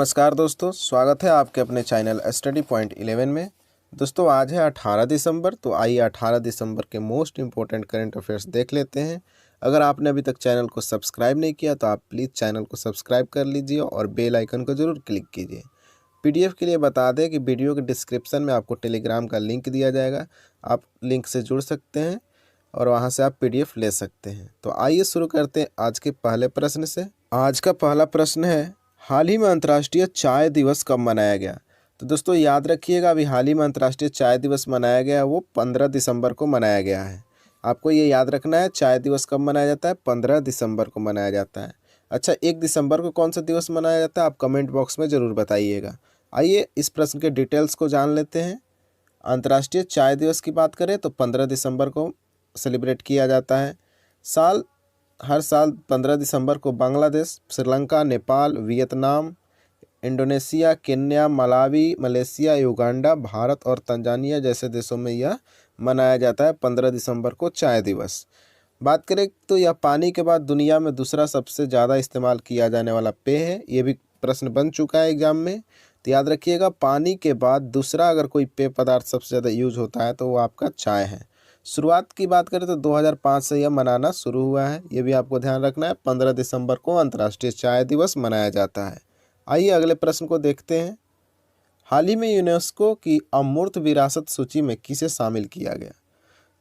नमस्कार दोस्तों, स्वागत है आपके अपने चैनल स्टडी पॉइंट 11 में। दोस्तों आज है 18 दिसंबर, तो आइए 18 दिसंबर के मोस्ट इम्पोर्टेंट करंट अफेयर्स देख लेते हैं। अगर आपने अभी तक चैनल को सब्सक्राइब नहीं किया तो आप प्लीज़ चैनल को सब्सक्राइब कर लीजिए और बेल आइकन को ज़रूर क्लिक कीजिए। पीडीएफ के लिए बता दें कि वीडियो के डिस्क्रिप्शन में आपको टेलीग्राम का लिंक दिया जाएगा, आप लिंक से जुड़ सकते हैं और वहाँ से आप पीडीएफ ले सकते हैं। तो आइए शुरू करते हैं आज के पहले प्रश्न से। आज का पहला प्रश्न है, हाल ही में अंतर्राष्ट्रीय चाय दिवस कब मनाया गया? तो दोस्तों याद रखिएगा, अभी हाल ही में अंतर्राष्ट्रीय चाय दिवस मनाया गया, वो 15 दिसंबर को मनाया गया है। आपको ये याद रखना है, चाय दिवस कब मनाया जाता है? 15 दिसंबर को मनाया जाता है। अच्छा, 1 दिसंबर को कौन सा दिवस मनाया जाता है? आप कमेंट बॉक्स में ज़रूर बताइएगा। आइए इस प्रश्न के डिटेल्स को जान लेते हैं। अंतर्राष्ट्रीय चाय दिवस की बात करें तो 15 दिसंबर को सेलिब्रेट किया जाता है। हर साल 15 दिसंबर को Bangladesh, Sri Lanka, Nepal, Vietnam, Indonesia, Kenya, Malawi, Malaysia, Uganda, Bharat और तंजानिया जैसे देशों में यह मनाया जाता है 15 दिसंबर को चाय दिवस। बात करें तो यह पानी के बाद दुनिया में दूसरा सबसे ज़्यादा इस्तेमाल किया जाने वाला पेय है। ये भी प्रश्न बन चुका है एग्जाम में, तो याद रखिएगा, पानी के बाद दूसरा अगर कोई पेय पदार्थ सबसे ज़्यादा यूज होता है तो वो आपका चाय है। शुरुआत की बात करें तो 2005 से यह मनाना शुरू हुआ है, ये भी आपको ध्यान रखना है। 15 दिसंबर को अंतर्राष्ट्रीय चाय दिवस मनाया जाता है। आइए अगले प्रश्न को देखते हैं। हाल ही में यूनेस्को की अमूर्त विरासत सूची में किसे शामिल किया गया?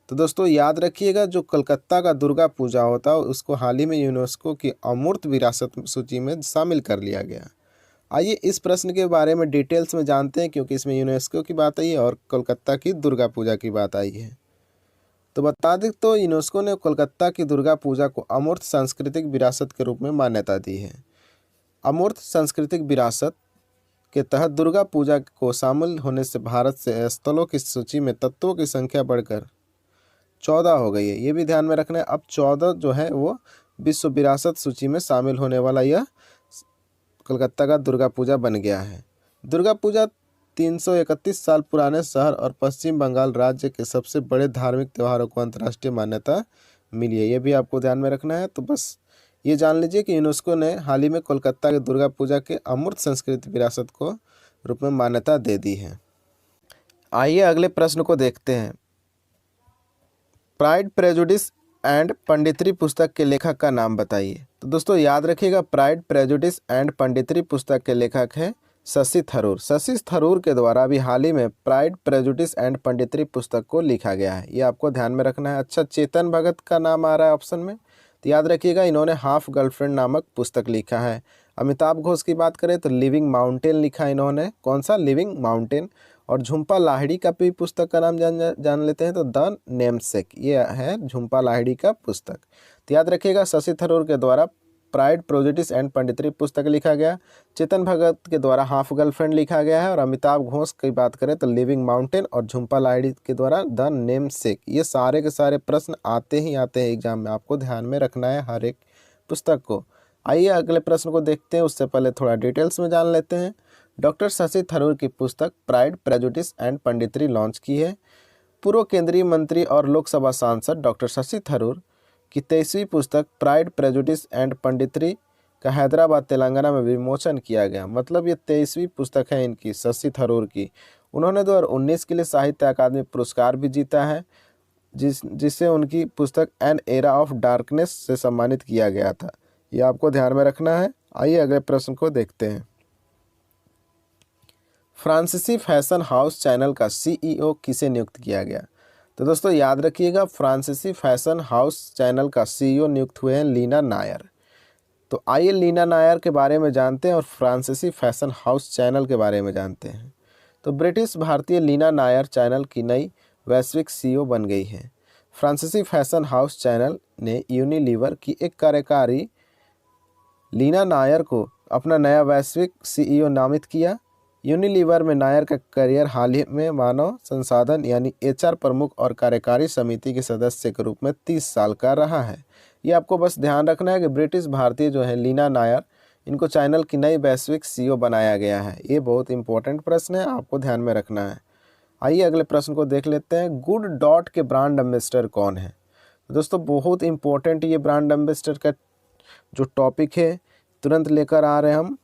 तो दोस्तों याद रखिएगा, जो कलकत्ता का दुर्गा पूजा होता है उसको हाल ही में यूनेस्को की अमूर्त विरासत सूची में शामिल कर लिया गया। आइए इस प्रश्न के बारे में डिटेल्स में जानते हैं, क्योंकि इसमें यूनेस्को की बात आई है और कोलकाता की दुर्गा पूजा की बात आई है। तो बता दें तो यूनेस्को ने कोलकाता की दुर्गा पूजा को अमूर्त सांस्कृतिक विरासत के रूप में मान्यता दी है। अमूर्त सांस्कृतिक विरासत के तहत दुर्गा पूजा को शामिल होने से भारत से स्थलों की सूची में तत्वों की संख्या बढ़कर 14 हो गई है। ये भी ध्यान में रखना है, अब 14 जो है वो विश्व विरासत सूची में शामिल होने वाला यह कोलकाता का दुर्गा पूजा बन गया है। दुर्गा पूजा 331 साल पुराने शहर और पश्चिम बंगाल राज्य के सबसे बड़े धार्मिक त्योहारों को अंतर्राष्ट्रीय मान्यता मिली है। ये भी आपको ध्यान में रखना है। तो बस ये जान लीजिए कि यूनेस्को ने हाल ही में कोलकाता के दुर्गा पूजा के अमूर्त सांस्कृतिक विरासत को रूप में मान्यता दे दी है। आइए अगले प्रश्न को देखते हैं। प्राइड, प्रेजुडिस एंड पंडितरी पुस्तक के लेखक का नाम बताइए। तो दोस्तों याद रखिएगा, प्राइड, प्रेजुडिस एंड पंडितरी पुस्तक के लेखक हैं शशि थरूर। शशि थरूर के द्वारा अभी हाल ही में प्राइड, प्रेजुडिस एंड पंडितरी पुस्तक को लिखा गया है, ये आपको ध्यान में रखना है। अच्छा, चेतन भगत का नाम आ रहा है ऑप्शन में, तो याद रखिएगा, इन्होंने हाफ गर्लफ्रेंड नामक पुस्तक लिखा है। अमिताभ घोष की बात करें तो लिविंग माउंटेन लिखा है इन्होंने। कौन सा? Living mountain. और झुम्पा लाहिड़ी का भी पुस्तक का नाम जान लेते हैं, तो द नेमसेक, ये है झुम्पा लाहिड़ी का पुस्तक। तो याद रखिएगा, शशि थरूर के द्वारा प्राइड, प्रेजुडिस एंड पंडितरी पुस्तक लिखा गया, चेतन भगत के द्वारा हाफ गर्लफ्रेंड लिखा गया है, और अमिताभ घोष की बात करें तो लिविंग माउंटेन, और झुम्पा लाहिड़ी के द्वारा द नेमसेक। ये सारे के सारे प्रश्न आते ही आते हैं एग्जाम में, आपको ध्यान में रखना है हर एक पुस्तक को। आइए अगले प्रश्न को देखते हैं, उससे पहले थोड़ा डिटेल्स में जान लेते हैं। डॉक्टर शशि थरूर की पुस्तक प्राइड, प्रेजुडिस एंड पंडितरी लॉन्च की है। पूर्व केंद्रीय मंत्री और लोकसभा सांसद डॉक्टर शशि थरूर की 23वीं पुस्तक प्राइड, प्रेजुडिस एंड पंडितरी का हैदराबाद, तेलंगाना में विमोचन किया गया। मतलब ये 23वीं पुस्तक है इनकी, शशि थरूर की। उन्होंने 2019 के लिए साहित्य अकादमी पुरस्कार भी जीता है, जिससे उनकी पुस्तक एन एरा ऑफ डार्कनेस से सम्मानित किया गया था। ये आपको ध्यान में रखना है। आइए अगले प्रश्न को देखते हैं। फ्रांसीसी फैशन हाउस चैनल का सीईओ किसे नियुक्त किया गया? तो दोस्तों याद रखिएगा, फ्रांसीसी फैशन हाउस चैनल का सीईओ नियुक्त हुए हैं लीना नायर। तो आइए लीना नायर के बारे में जानते हैं और फ्रांसीसी फैशन हाउस चैनल के बारे में जानते हैं। तो ब्रिटिश भारतीय लीना नायर चैनल की नई वैश्विक सीईओ बन गई है। फ्रांसीसी फैशन हाउस चैनल ने यूनिलीवर की एक कार्यकारी लीना नायर को अपना नया वैश्विक सीईओ नामित किया। यूनिलीवर में नायर का करियर हाल ही में मानव संसाधन यानी एचआर प्रमुख और कार्यकारी समिति के सदस्य के रूप में 30 साल का रहा है। ये आपको बस ध्यान रखना है कि ब्रिटिश भारतीय जो है लीना नायर, इनको चैनल की नई वैश्विक सीईओ बनाया गया है। ये बहुत इंपॉर्टेंट प्रश्न है, आपको ध्यान में रखना है। आइए अगले प्रश्न को देख लेते हैं। गुड डॉट के ब्रांड एम्बेसडर कौन है? दोस्तों बहुत इंपॉर्टेंट ये ब्रांड एम्बेसडर का जो टॉपिक है तुरंत लेकर आ रहे हैं हम।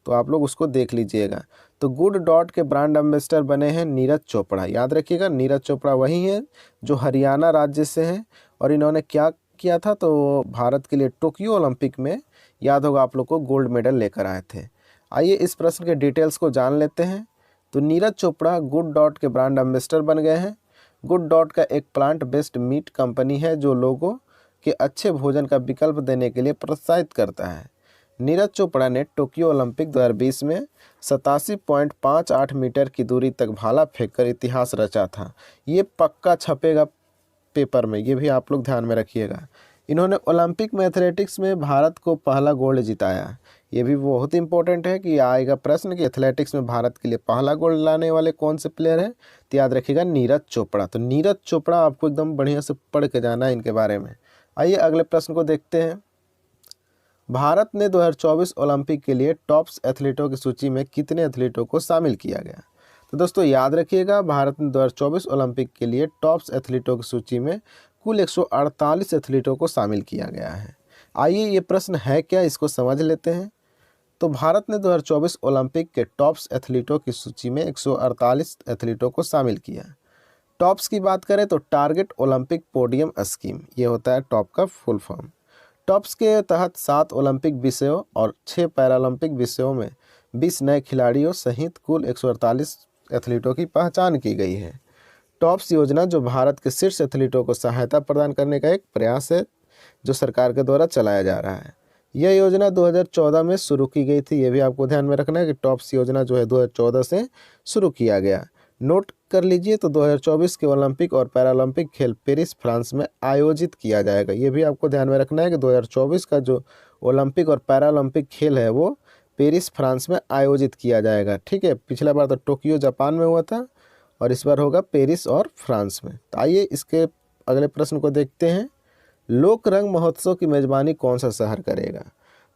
तो आप लोग उसको देख लीजिएगा। तो गुड डॉट के ब्रांड एम्बेसडर बने हैं नीरज चोपड़ा। याद रखिएगा, नीरज चोपड़ा वही हैं जो हरियाणा राज्य से हैं। और इन्होंने क्या किया था, तो भारत के लिए टोक्यो ओलंपिक में, याद होगा आप लोग को, गोल्ड मेडल लेकर आए थे। आइए इस प्रश्न के डिटेल्स को जान लेते हैं। तो नीरज चोपड़ा गुड डॉट के ब्रांड एम्बेसडर बन गए हैं। गुड डॉट का एक प्लांट बेस्ड मीट कंपनी है जो लोगों के अच्छे भोजन का विकल्प देने के लिए प्रोत्साहित करता है। नीरज चोपड़ा ने टोक्यो ओलंपिक 2020 में 87.58 मीटर की दूरी तक भाला फेंककर इतिहास रचा था। ये पक्का छपेगा पेपर में, ये भी आप लोग ध्यान में रखिएगा। इन्होंने ओलंपिक में एथलेटिक्स में भारत को पहला गोल्ड जिताया। ये भी बहुत इंपॉर्टेंट है कि आएगा प्रश्न कि एथलेटिक्स में भारत के लिए पहला गोल्ड लाने वाले कौन से प्लेयर हैं, तो याद रखिएगा नीरज चोपड़ा। तो नीरज चोपड़ा आपको एकदम बढ़िया से पढ़ के जाना है इनके बारे में। आइए अगले प्रश्न को देखते हैं। भारत ने 2024 ओलंपिक के लिए टॉप्स एथलीटों की सूची में कितने एथलीटों को शामिल किया गया? तो दोस्तों याद रखिएगा, भारत ने 2024 ओलंपिक के लिए टॉप्स एथलीटों की सूची में कुल 148 एथलीटों को शामिल किया गया है। आइए ये प्रश्न है क्या, इसको समझ लेते हैं। तो भारत ने 2024 ओलंपिक के टॉप्स एथलीटों की सूची में 148 एथलीटों को शामिल किया। टॉप्स की बात करें तो टारगेट ओलंपिक पोडियम स्कीम, ये होता है टॉप का फुल फॉर्म। टॉप्स के तहत 7 ओलंपिक विषयों और 6 पैरालंपिक विषयों में 20 नए खिलाड़ियों सहित कुल 148 एथलीटों की पहचान की गई है। टॉप्स योजना जो भारत के शीर्ष एथलीटों को सहायता प्रदान करने का एक प्रयास है जो सरकार के द्वारा चलाया जा रहा है। यह योजना 2014 में शुरू की गई थी। ये भी आपको ध्यान में रखना है कि टॉप्स योजना जो है 2014 से शुरू किया गया। नोट कर लीजिए, तो 2024 के ओलंपिक और पैरालंपिक खेल पेरिस फ्रांस में आयोजित किया जाएगा। ये भी आपको ध्यान में रखना है कि 2024 का जो ओलंपिक और पैरालंपिक खेल है वो पेरिस फ्रांस में आयोजित किया जाएगा। ठीक है, पिछला बार तो टोक्यो जापान में हुआ था और इस बार होगा पेरिस और फ्रांस में। तो आइए इसके अगले प्रश्न को देखते हैं। लोक रंग महोत्सव की मेज़बानी कौन सा शहर करेगा?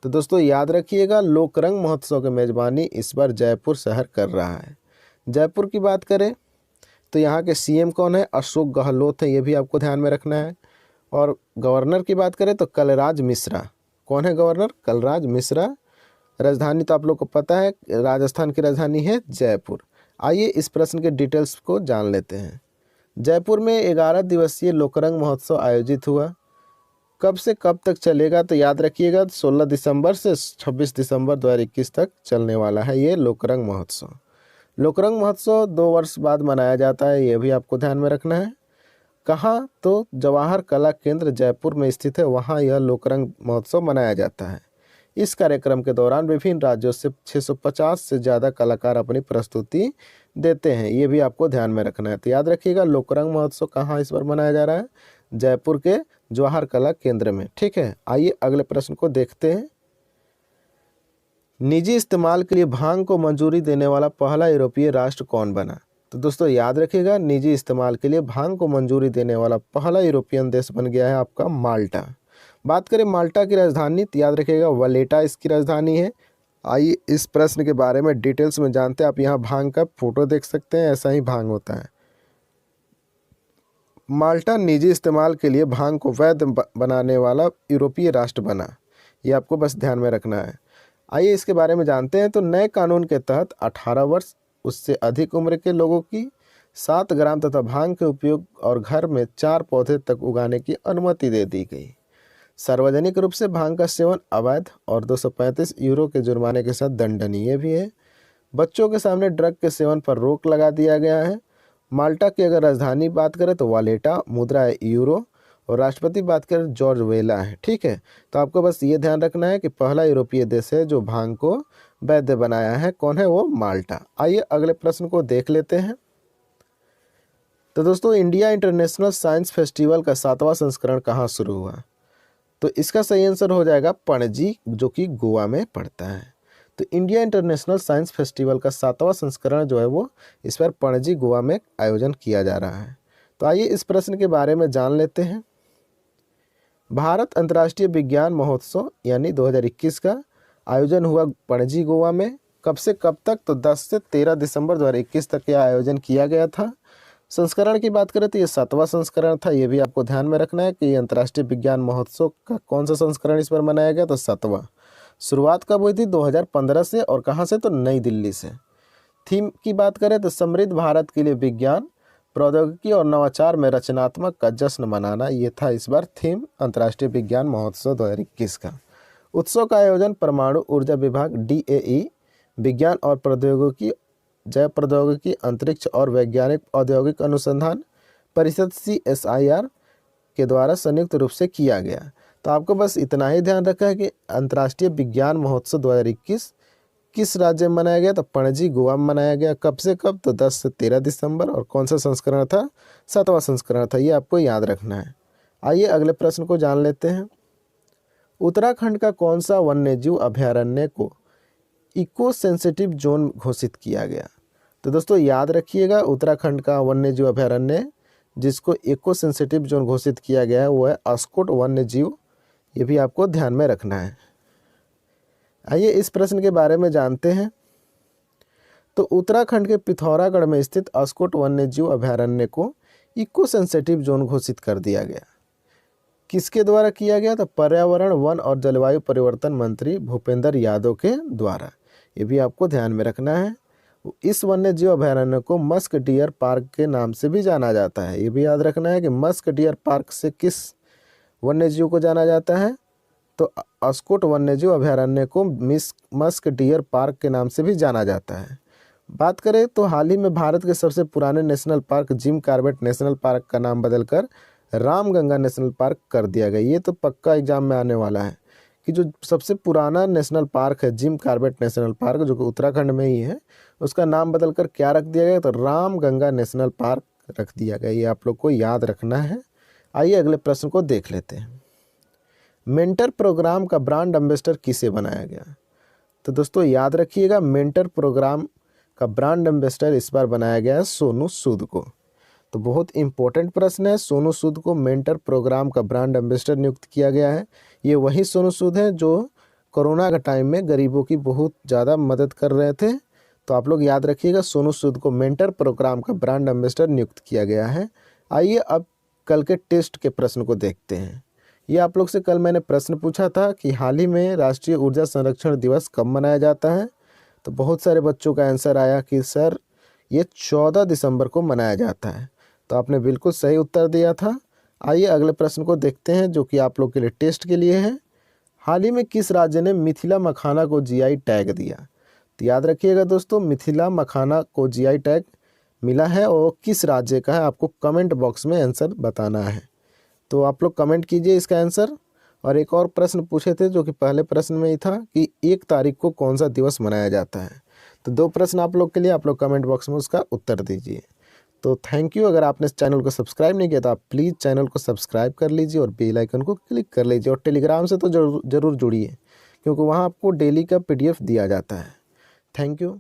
तो दोस्तों याद रखिएगा, लोक रंग महोत्सव की मेज़बानी इस बार जयपुर शहर कर रहा है। जयपुर की बात करें तो यहाँ के सीएम कौन है? अशोक गहलोत है, ये भी आपको ध्यान में रखना है। और गवर्नर की बात करें तो कलराज मिश्रा। कौन है गवर्नर? कलराज मिश्रा। राजधानी तो आप लोग को पता है, राजस्थान की राजधानी है जयपुर। आइए इस प्रश्न के डिटेल्स को जान लेते हैं। जयपुर में 11 दिवसीय लोकरंग महोत्सव आयोजित हुआ। कब से कब तक चलेगा? तो याद रखिएगा, 16 दिसंबर से 26 दिसंबर 2021 तक चलने वाला है ये लोकरंग महोत्सव। लोकरंग महोत्सव 2 वर्ष बाद मनाया जाता है, ये भी आपको ध्यान में रखना है। कहाँ? तो जवाहर कला केंद्र जयपुर में स्थित है, वहाँ यह लोकरंग महोत्सव मनाया जाता है। इस कार्यक्रम के दौरान विभिन्न राज्यों से 650 से ज़्यादा कलाकार अपनी प्रस्तुति देते हैं, ये भी आपको ध्यान में रखना है। तो याद रखिएगा, लोकरंग महोत्सव कहाँ इस बार मनाया जा रहा है? जयपुर के जवाहर कला केंद्र में। ठीक है, आइए अगले प्रश्न को देखते हैं। निजी इस्तेमाल के लिए भांग को मंजूरी देने वाला पहला यूरोपीय राष्ट्र कौन बना? तो दोस्तों याद रखिएगा, निजी इस्तेमाल के लिए भांग को मंजूरी देने वाला पहला यूरोपियन देश बन गया है आपका माल्टा। बात करें माल्टा की राजधानी, तो याद रखिएगा वलेटा इसकी राजधानी है। आइए इस प्रश्न के बारे में डिटेल्स में जानते हैं। आप यहाँ भांग का फोटो देख सकते हैं, ऐसा ही भांग होता है। माल्टा निजी इस्तेमाल के लिए भांग को वैध बनाने वाला यूरोपीय राष्ट्र बना, ये आपको बस ध्यान में रखना है। आइए इसके बारे में जानते हैं। तो नए कानून के तहत 18 वर्ष उससे अधिक उम्र के लोगों की 7 ग्राम तथा भांग के उपयोग और घर में 4 पौधे तक उगाने की अनुमति दे दी गई। सार्वजनिक रूप से भांग का सेवन अवैध और 235 यूरो के जुर्माने के साथ दंडनीय भी है। बच्चों के सामने ड्रग के सेवन पर रोक लगा दिया गया है। माल्टा की अगर राजधानी बात करें तो वालेटा, मुद्रा है यूरो, और राष्ट्रपति बात करें जॉर्ज वेला है। ठीक है, तो आपको बस ये ध्यान रखना है कि पहला यूरोपीय देश है जो भांग को वैध बनाया है। कौन है वो? माल्टा। आइए अगले प्रश्न को देख लेते हैं। तो दोस्तों इंडिया इंटरनेशनल साइंस फेस्टिवल का 7वां संस्करण कहाँ शुरू हुआ? तो इसका सही आंसर हो जाएगा पणजी, जो कि गोवा में पड़ता है। तो इंडिया इंटरनेशनल साइंस फेस्टिवल का 7वां संस्करण जो है वो इस बार पणजी गोवा में आयोजन किया जा रहा है। तो आइए इस प्रश्न के बारे में जान लेते हैं। भारत अंतर्राष्ट्रीय विज्ञान महोत्सव यानी 2021 का आयोजन हुआ पणजी गोवा में। कब से कब तक? तो 10 से 13 दिसंबर 2021 तक यह आयोजन किया गया था। संस्करण की बात करें तो ये 7वां संस्करण था। ये भी आपको ध्यान में रखना है कि अंतर्राष्ट्रीय विज्ञान महोत्सव का कौन सा संस्करण इस बार मनाया गया? तो 7वां। शुरुआत कब हुई थी? 2015 से। और कहाँ से? तो नई दिल्ली से। थीम की बात करें तो समृद्ध भारत के लिए विज्ञान, प्रौद्योगिकी और नवाचार में रचनात्मक का जश्न मनाना, ये था इस बार थीम अंतर्राष्ट्रीय विज्ञान महोत्सव 2021 का। उत्सव का आयोजन परमाणु ऊर्जा विभाग DAE, विज्ञान और प्रौद्योगिकी, जैव प्रौद्योगिकी, अंतरिक्ष और वैज्ञानिक औद्योगिक अनुसंधान परिषद CSIR के द्वारा संयुक्त रूप से किया गया। तो आपको बस इतना ही ध्यान रखना है कि अंतर्राष्ट्रीय विज्ञान महोत्सव 2021 किस राज्य में मनाया गया? तो पणजी, गोवा में मनाया गया। कब से कब? तो 10 से 13 दिसंबर। और कौन सा संस्करण था? 7वां संस्करण था। ये आपको याद रखना है। आइए अगले प्रश्न को जान लेते हैं। उत्तराखंड का कौन सा वन्यजीव अभयारण्य को इको सेंसिटिव जोन घोषित किया गया? तो दोस्तों याद रखिएगा, उत्तराखंड का वन्यजीव अभयारण्य जिसको इको सेंसिटिव जोन घोषित किया गया है वो है अस्कोट वन्यजीव। ये भी आपको ध्यान में रखना है। आइए इस प्रश्न के बारे में जानते हैं। तो उत्तराखंड के पिथौरागढ़ में स्थित अस्कोट वन्यजीव अभयारण्य को इको सेंसिटिव जोन घोषित कर दिया गया। किसके द्वारा किया गया? तो पर्यावरण, वन और जलवायु परिवर्तन मंत्री भूपेंद्र यादव के द्वारा। ये भी आपको ध्यान में रखना है। इस वन्यजीव अभयारण्य को मस्क डियर पार्क के नाम से भी जाना जाता है। ये भी याद रखना है कि मस्क डियर पार्क से किस वन्यजीव को जाना जाता है? तो अस्कोट वन्यजीव अभयारण्य को मस्क डियर पार्क के नाम से भी जाना जाता है। बात करें तो हाल ही में भारत के सबसे पुराने national park Jim Corbett national park का नाम बदलकर रामगंगा नेशनल पार्क कर दिया गया। ये तो पक्का एग्जाम में आने वाला है कि जो सबसे पुराना नेशनल पार्क है जिम कॉर्बेट नेशनल पार्क, जो कि उत्तराखंड में ही है, उसका नाम बदलकर क्या रख दिया गया? तो रामगंगा नेशनल पार्क रख दिया गया। ये आप लोग को याद रखना है। आइए अगले प्रश्न को देख लेते हैं। मेंटर प्रोग्राम का ब्रांड एम्बेसडर किसे बनाया गया? तो दोस्तों याद रखिएगा, मेंटर प्रोग्राम का ब्रांड एम्बेसडर इस बार बनाया गया है सोनू सूद को। तो बहुत इंपॉर्टेंट प्रश्न है। सोनू सूद को मेंटर प्रोग्राम का ब्रांड एम्बेसडर नियुक्त किया गया है। ये वही सोनू सूद हैं जो कोरोना के टाइम में गरीबों की बहुत ज़्यादा मदद कर रहे थे। तो आप लोग याद रखिएगा, सोनू सूद को मेंटर प्रोग्राम का ब्रांड एम्बेसडर नियुक्त किया गया है। आइए अब कल के टेस्ट के प्रश्न को देखते हैं। ये आप लोग से कल मैंने प्रश्न पूछा था कि हाल ही में राष्ट्रीय ऊर्जा संरक्षण दिवस कब मनाया जाता है? तो बहुत सारे बच्चों का आंसर आया कि सर ये 14 दिसंबर को मनाया जाता है। तो आपने बिल्कुल सही उत्तर दिया था। आइए अगले प्रश्न को देखते हैं जो कि आप लोग के लिए टेस्ट के लिए है। हाल ही में किस राज्य ने मिथिला मखाना को GI टैग दिया? तो याद रखिएगा दोस्तों, मिथिला मखाना को GI टैग मिला है और किस राज्य का है आपको कमेंट बॉक्स में आंसर बताना है। तो आप लोग कमेंट कीजिए इसका आंसर। और एक और प्रश्न पूछे थे जो कि पहले प्रश्न में ही था कि 1 तारीख को कौन सा दिवस मनाया जाता है। तो 2 प्रश्न आप लोग के लिए, आप लोग कमेंट बॉक्स में उसका उत्तर दीजिए। तो थैंक यू। अगर आपने इस चैनल को सब्सक्राइब नहीं किया तो आप प्लीज़ चैनल को सब्सक्राइब कर लीजिए और बेल आइकन को क्लिक कर लीजिए। और टेलीग्राम से तो जरूर जुड़िए, क्योंकि वहाँ आपको डेली का PDF दिया जाता है। Thank you.